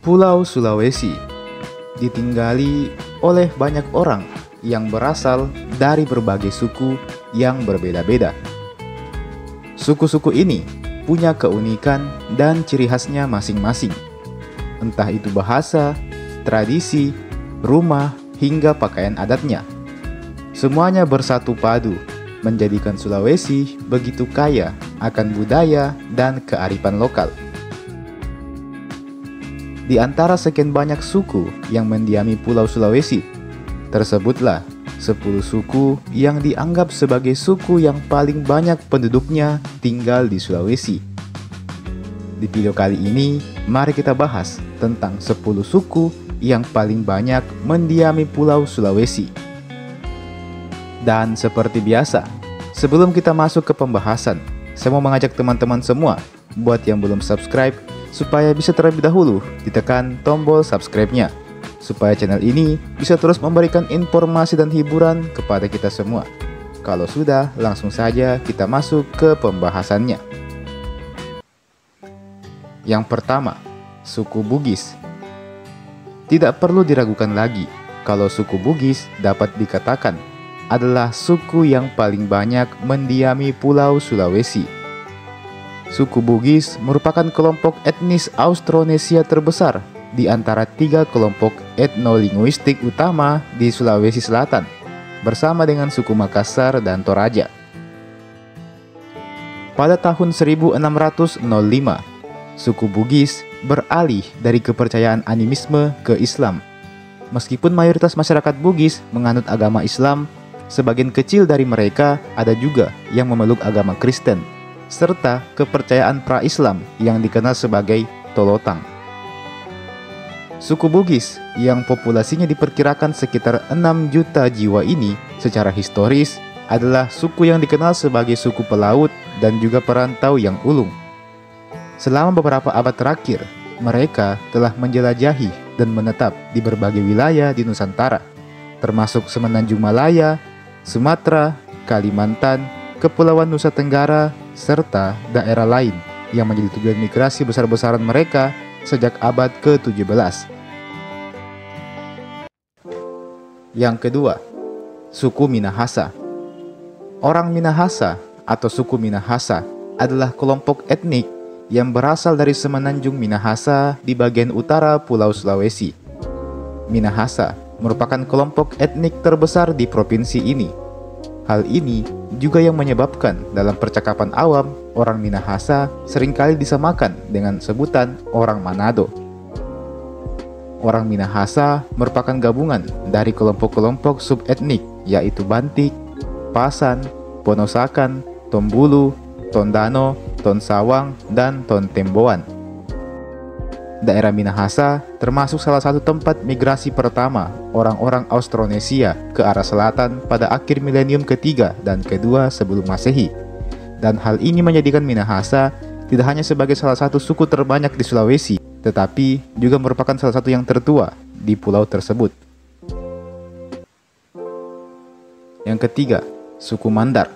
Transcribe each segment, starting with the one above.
Pulau Sulawesi ditinggali oleh banyak orang yang berasal dari berbagai suku yang berbeda-beda. Suku-suku ini punya keunikan dan ciri khasnya masing-masing, entah itu bahasa, tradisi, rumah, hingga pakaian adatnya. Semuanya bersatu padu, menjadikan Sulawesi begitu kaya akan budaya dan kearifan lokal. Di antara sekian banyak suku yang mendiami Pulau Sulawesi, tersebutlah 10 suku yang dianggap sebagai suku yang paling banyak penduduknya tinggal di Sulawesi. Di video kali ini, mari kita bahas tentang 10 suku yang paling banyak mendiami Pulau Sulawesi. Dan seperti biasa, sebelum kita masuk ke pembahasan, saya mau mengajak teman-teman semua buat yang belum subscribe, supaya bisa terlebih dahulu ditekan tombol subscribe-nya, supaya channel ini bisa terus memberikan informasi dan hiburan kepada kita semua. Kalau sudah, langsung saja kita masuk ke pembahasannya. Yang pertama, suku Bugis. Tidak perlu diragukan lagi kalau suku Bugis dapat dikatakan adalah suku yang paling banyak mendiami Pulau Sulawesi. Suku Bugis merupakan kelompok etnis Austronesia terbesar di antara 3 kelompok etnolinguistik utama di Sulawesi Selatan, bersama dengan suku Makassar dan Toraja. Pada tahun 1605, suku Bugis beralih dari kepercayaan animisme ke Islam. Meskipun mayoritas masyarakat Bugis menganut agama Islam, sebagian kecil dari mereka ada juga yang memeluk agama Kristen, serta kepercayaan pra-Islam yang dikenal sebagai Tolotang. Suku Bugis yang populasinya diperkirakan sekitar 6 juta jiwa ini secara historis adalah suku yang dikenal sebagai suku pelaut dan juga perantau yang ulung. Selama beberapa abad terakhir, mereka telah menjelajahi dan menetap di berbagai wilayah di Nusantara, termasuk Semenanjung Malaya, Sumatera, Kalimantan, Kepulauan Nusa Tenggara, serta daerah lain yang menjadi tujuan migrasi besar-besaran mereka sejak abad ke-17. Yang kedua, suku Minahasa. Orang Minahasa atau suku Minahasa adalah kelompok etnik yang berasal dari Semenanjung Minahasa di bagian utara Pulau Sulawesi. Minahasa merupakan kelompok etnik terbesar di provinsi ini. Hal ini juga yang menyebabkan dalam percakapan awam, orang Minahasa seringkali disamakan dengan sebutan orang Manado. Orang Minahasa merupakan gabungan dari kelompok-kelompok subetnik, yaitu Bantik, Pasan, Ponosakan, Tombulu, Tondano, Tonsawang, dan Tontemboan. Daerah Minahasa termasuk salah satu tempat migrasi pertama orang-orang Austronesia ke arah selatan pada akhir milenium ketiga dan kedua sebelum Masehi. Dan hal ini menjadikan Minahasa tidak hanya sebagai salah satu suku terbanyak di Sulawesi, tetapi juga merupakan salah satu yang tertua di pulau tersebut. Yang ketiga, suku Mandar.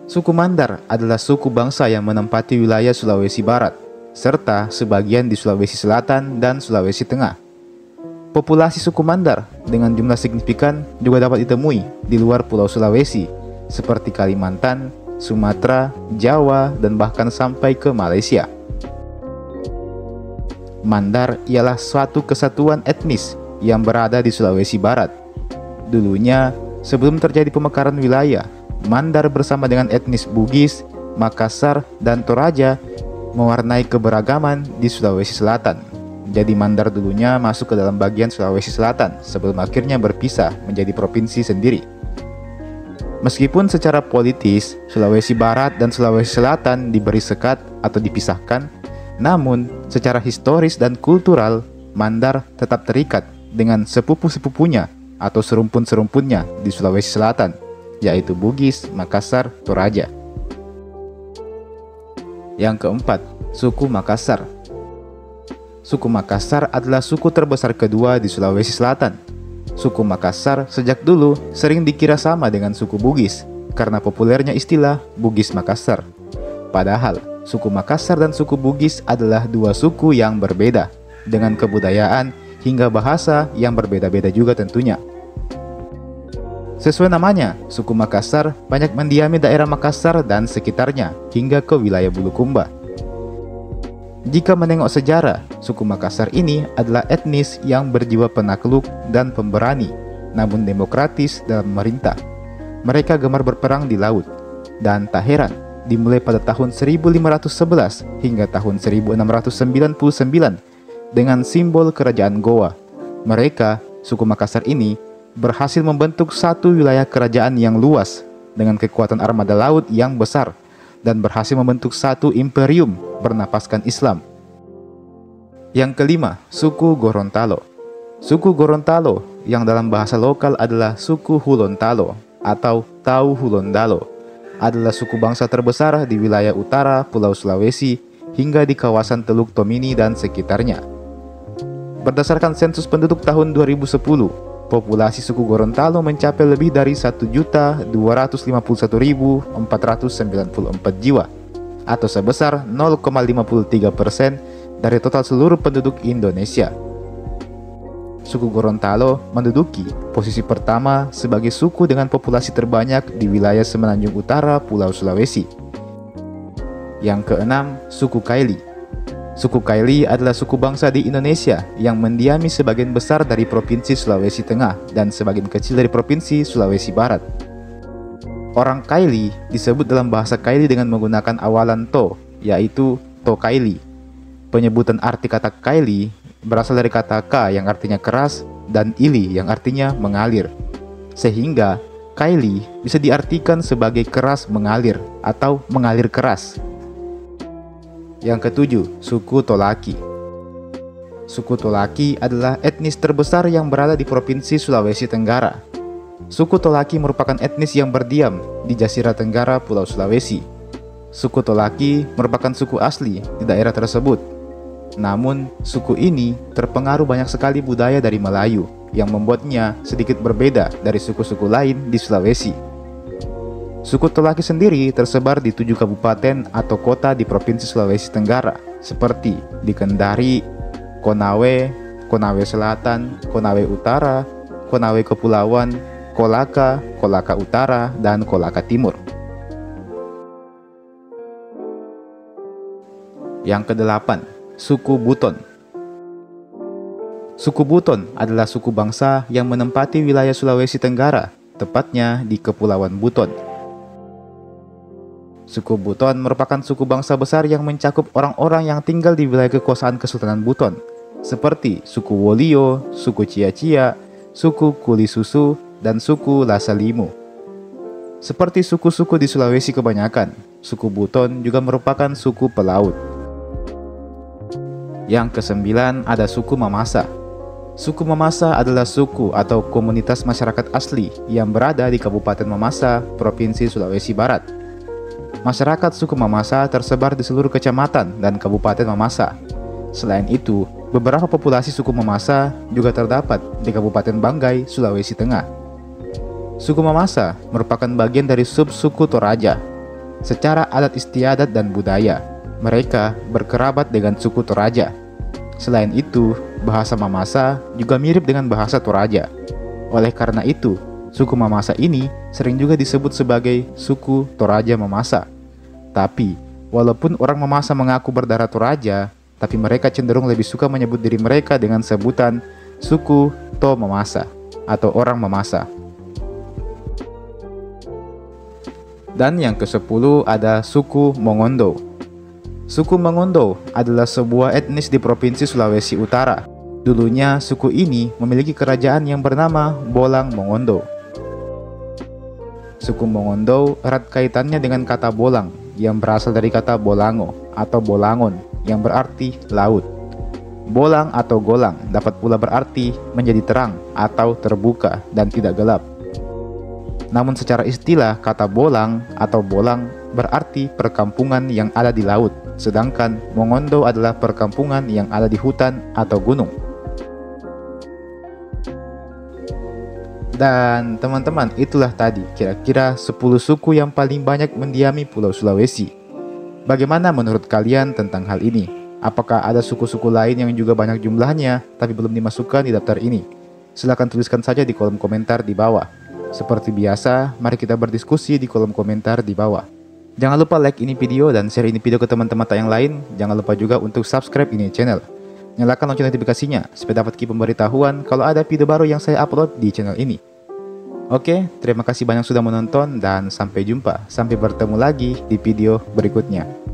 Suku Mandar adalah suku bangsa yang menempati wilayah Sulawesi Barat, serta sebagian di Sulawesi Selatan dan Sulawesi Tengah. Populasi suku Mandar dengan jumlah signifikan juga dapat ditemui di luar Pulau Sulawesi, seperti Kalimantan, Sumatera, Jawa, dan bahkan sampai ke Malaysia. Mandar ialah suatu kesatuan etnis yang berada di Sulawesi Barat. Dulunya, sebelum terjadi pemekaran wilayah, Mandar bersama dengan etnis Bugis, Makassar, dan Toraja mewarnai keberagaman di Sulawesi Selatan. Jadi Mandar dulunya masuk ke dalam bagian Sulawesi Selatan sebelum akhirnya berpisah menjadi provinsi sendiri. Meskipun secara politis Sulawesi Barat dan Sulawesi Selatan diberi sekat atau dipisahkan, namun secara historis dan kultural Mandar tetap terikat dengan sepupu-sepupunya atau serumpun-serumpunnya di Sulawesi Selatan, yaitu Bugis, Makassar, Toraja. Yang keempat, suku Makassar. Suku Makassar adalah suku terbesar kedua di Sulawesi Selatan. Suku Makassar sejak dulu sering dikira sama dengan suku Bugis karena populernya istilah Bugis Makassar. Padahal, suku Makassar dan suku Bugis adalah dua suku yang berbeda. dengan kebudayaan hingga bahasa yang berbeda-beda juga tentunya. Sesuai namanya, suku Makassar banyak mendiami daerah Makassar dan sekitarnya hingga ke wilayah Bulukumba. Jika menengok sejarah, suku Makassar ini adalah etnis yang berjiwa penakluk dan pemberani, namun demokratis dalam memerintah. Mereka gemar berperang di laut, dan tak heran, dimulai pada tahun 1511 hingga tahun 1699 dengan simbol kerajaan Goa. Mereka, suku Makassar ini, berhasil membentuk satu wilayah kerajaan yang luas dengan kekuatan armada laut yang besar dan berhasil membentuk satu imperium bernapaskan Islam. Yang kelima, suku Gorontalo. Suku Gorontalo yang dalam bahasa lokal adalah suku Hulontalo atau Tau Hulondalo adalah suku bangsa terbesar di wilayah utara Pulau Sulawesi hingga di kawasan Teluk Tomini dan sekitarnya. Berdasarkan sensus penduduk tahun 2010, populasi suku Gorontalo mencapai lebih dari 1.251.494 jiwa, atau sebesar 0,53% dari total seluruh penduduk Indonesia. Suku Gorontalo menduduki posisi pertama sebagai suku dengan populasi terbanyak di wilayah semenanjung utara Pulau Sulawesi. Yang keenam, suku Kaili. Suku Kaili adalah suku bangsa di Indonesia yang mendiami sebagian besar dari Provinsi Sulawesi Tengah dan sebagian kecil dari Provinsi Sulawesi Barat. Orang Kaili disebut dalam bahasa Kaili dengan menggunakan awalan to, yaitu to Kaili. Penyebutan arti kata Kaili berasal dari kata ka yang artinya keras dan ili yang artinya mengalir. Sehingga Kaili bisa diartikan sebagai keras mengalir atau mengalir keras. Yang ketujuh, suku Tolaki. Suku Tolaki adalah etnis terbesar yang berada di Provinsi Sulawesi Tenggara. Suku Tolaki merupakan etnis yang berdiam di Jazirah Tenggara Pulau Sulawesi. Suku Tolaki merupakan suku asli di daerah tersebut. Namun, suku ini terpengaruh banyak sekali budaya dari Melayu yang membuatnya sedikit berbeda dari suku-suku lain di Sulawesi. Suku Tolaki sendiri tersebar di 7 kabupaten atau kota di Provinsi Sulawesi Tenggara, seperti di Kendari, Konawe, Konawe Selatan, Konawe Utara, Konawe Kepulauan, Kolaka, Kolaka Utara, dan Kolaka Timur. Yang kedelapan, suku Buton. Suku Buton adalah suku bangsa yang menempati wilayah Sulawesi Tenggara, tepatnya di Kepulauan Buton. Suku Buton merupakan suku bangsa besar yang mencakup orang-orang yang tinggal di wilayah kekuasaan Kesultanan Buton, seperti suku Wolio, suku Cia-Cia, suku Kulisusu, dan suku Lasalimu. Seperti suku-suku di Sulawesi kebanyakan, suku Buton juga merupakan suku pelaut. Yang kesembilan ada suku Mamasa. Suku Mamasa adalah suku atau komunitas masyarakat asli yang berada di Kabupaten Mamasa, Provinsi Sulawesi Barat. Masyarakat suku Mamasa tersebar di seluruh kecamatan dan Kabupaten Mamasa. Selain itu, beberapa populasi suku Mamasa juga terdapat di Kabupaten Banggai, Sulawesi Tengah. Suku Mamasa merupakan bagian dari subsuku Toraja. Secara adat istiadat dan budaya, mereka berkerabat dengan suku Toraja. Selain itu, bahasa Mamasa juga mirip dengan bahasa Toraja. Oleh karena itu, suku Mamasa ini sering juga disebut sebagai suku Toraja Mamasa. Tapi, walaupun orang Mamasa mengaku berdarah Toraja, tapi mereka cenderung lebih suka menyebut diri mereka dengan sebutan suku To Mamasa atau orang Mamasa. Dan yang ke-10 ada suku Mongondo. Suku Mongondo adalah sebuah etnis di Provinsi Sulawesi Utara. Dulunya suku ini memiliki kerajaan yang bernama Bolang Mongondo. Suku Mongondo erat kaitannya dengan kata Bolang yang berasal dari kata Bolango atau Bolangon yang berarti laut. Bolang atau Golang dapat pula berarti menjadi terang atau terbuka dan tidak gelap. Namun secara istilah kata Bolang atau Bolang berarti perkampungan yang ada di laut, sedangkan Mongondo adalah perkampungan yang ada di hutan atau gunung. Dan teman-teman, itulah tadi kira-kira 10 suku yang paling banyak mendiami Pulau Sulawesi. Bagaimana menurut kalian tentang hal ini? Apakah ada suku-suku lain yang juga banyak jumlahnya, tapi belum dimasukkan di daftar ini? Silahkan tuliskan saja di kolom komentar di bawah. Seperti biasa, mari kita berdiskusi di kolom komentar di bawah. Jangan lupa like ini video dan share ini video ke teman-teman yang lain. Jangan lupa juga untuk subscribe ini channel. Nyalakan lonceng notifikasinya supaya dapat pemberitahuan kalau ada video baru yang saya upload di channel ini. Oke, terima kasih banyak sudah menonton dan sampai jumpa. Sampai bertemu lagi di video berikutnya.